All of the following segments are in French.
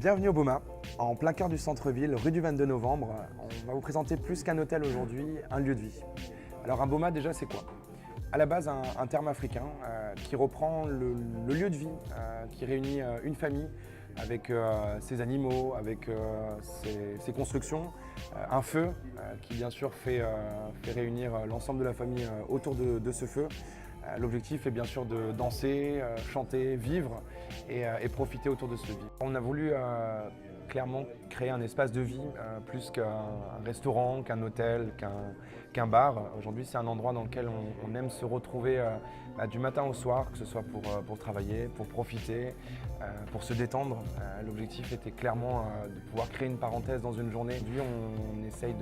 Bienvenue au Boma, en plein cœur du centre-ville, rue du 22 novembre. On va vous présenter plus qu'un hôtel aujourd'hui, un lieu de vie. Alors un Boma déjà c'est quoi? À la base un terme africain qui reprend le lieu de vie, qui réunit une famille avec ses animaux, avec ses constructions, un feu qui bien sûr fait réunir l'ensemble de la famille autour de ce feu. L'objectif est bien sûr de danser, chanter, vivre et profiter autour de ce vie. On a voulu clairement créer un espace de vie plus qu'un restaurant, qu'un hôtel, qu'un bar. Aujourd'hui, c'est un endroit dans lequel on aime se retrouver du matin au soir, que ce soit pour travailler, pour profiter, pour se détendre. L'objectif était clairement de pouvoir créer une parenthèse dans une journée. Aujourd'hui, on essaye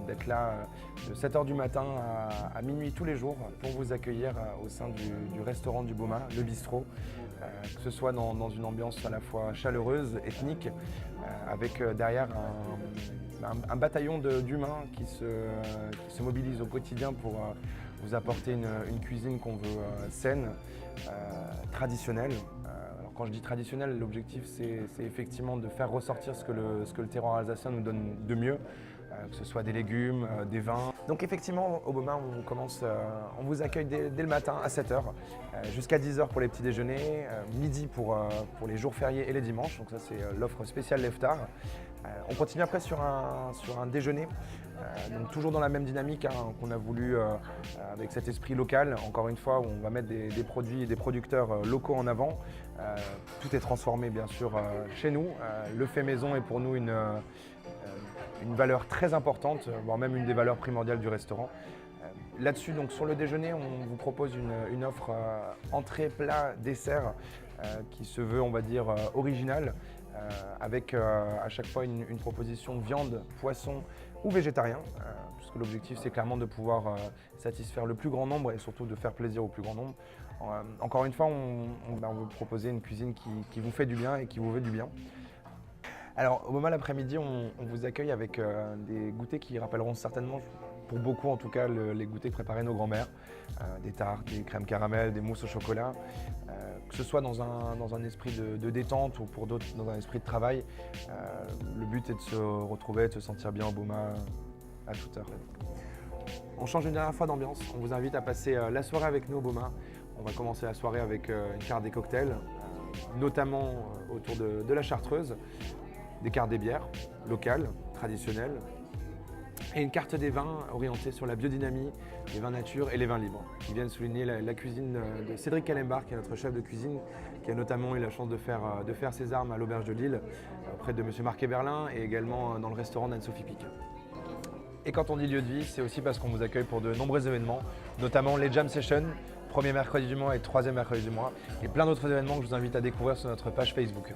d'être là de 7 h du matin à minuit tous les jours pour vous accueillir au sein du restaurant du Boma, le bistrot, que ce soit dans une ambiance à la fois chaleureuse, ethnique, avec derrière un bataillon d'humains qui se mobilisent au quotidien pour vous apporter une cuisine qu'on veut saine, traditionnelle. Alors quand je dis traditionnelle, l'objectif c'est effectivement de faire ressortir ce que le terroir alsacien nous donne de mieux, que ce soit des légumes, des vins. Donc effectivement au Boma on vous accueille dès le matin à 7 h jusqu'à 10 h pour les petits déjeuners, midi pour les jours fériés et les dimanches, donc ça c'est l'offre spéciale Leftar. On continue après sur un déjeuner, donc toujours dans la même dynamique qu'on a voulu avec cet esprit local, encore une fois où on va mettre des produits et des producteurs locaux en avant. Tout est transformé bien sûr chez nous. Le fait maison est pour nous une valeur très importante, voire même une des valeurs primordiales du restaurant. Là-dessus, donc sur le déjeuner, on vous propose une offre entrée, plat, dessert qui se veut, on va dire, originale, avec à chaque fois une proposition viande, poisson ou végétarien, puisque l'objectif c'est clairement de pouvoir satisfaire le plus grand nombre et surtout de faire plaisir au plus grand nombre. Encore une fois, on veut proposer une cuisine qui vous fait du bien et qui vous veut du bien. Alors au Boma l'après-midi, on vous accueille avec des goûters qui rappelleront certainement, pour beaucoup en tout cas, les goûters que préparaient nos grands-mères. Des tartes, des crèmes caramel, des mousses au chocolat. Que ce soit dans un esprit de détente ou pour d'autres dans un esprit de travail. Le but est de se retrouver, de se sentir bien au Boma à toute heure. On change une dernière fois d'ambiance. On vous invite à passer la soirée avec nous au Boma. On va commencer la soirée avec une carte des cocktails, notamment autour de la chartreuse. Des cartes des bières locales, traditionnelles, et une carte des vins orientée sur la biodynamie, les vins nature et les vins libres, qui viennent souligner la cuisine de Cédric Calembar, qui est notre chef de cuisine, qui a notamment eu la chance de faire ses armes à l'Auberge de Lille, auprès de M. Marc Eberlin, et également dans le restaurant d'Anne-Sophie Pic. Et quand on dit lieu de vie, c'est aussi parce qu'on vous accueille pour de nombreux événements, notamment les Jam Sessions, premier mercredi du mois et troisième mercredi du mois, et plein d'autres événements que je vous invite à découvrir sur notre page Facebook.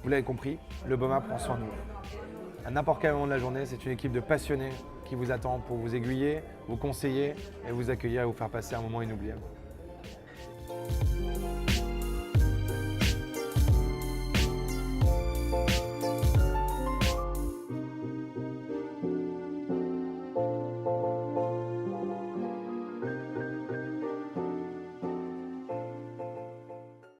Vous l'avez compris, le Boma prend soin de nous. À n'importe quel moment de la journée, c'est une équipe de passionnés qui vous attend pour vous aiguiller, vous conseiller et vous accueillir et vous faire passer un moment inoubliable.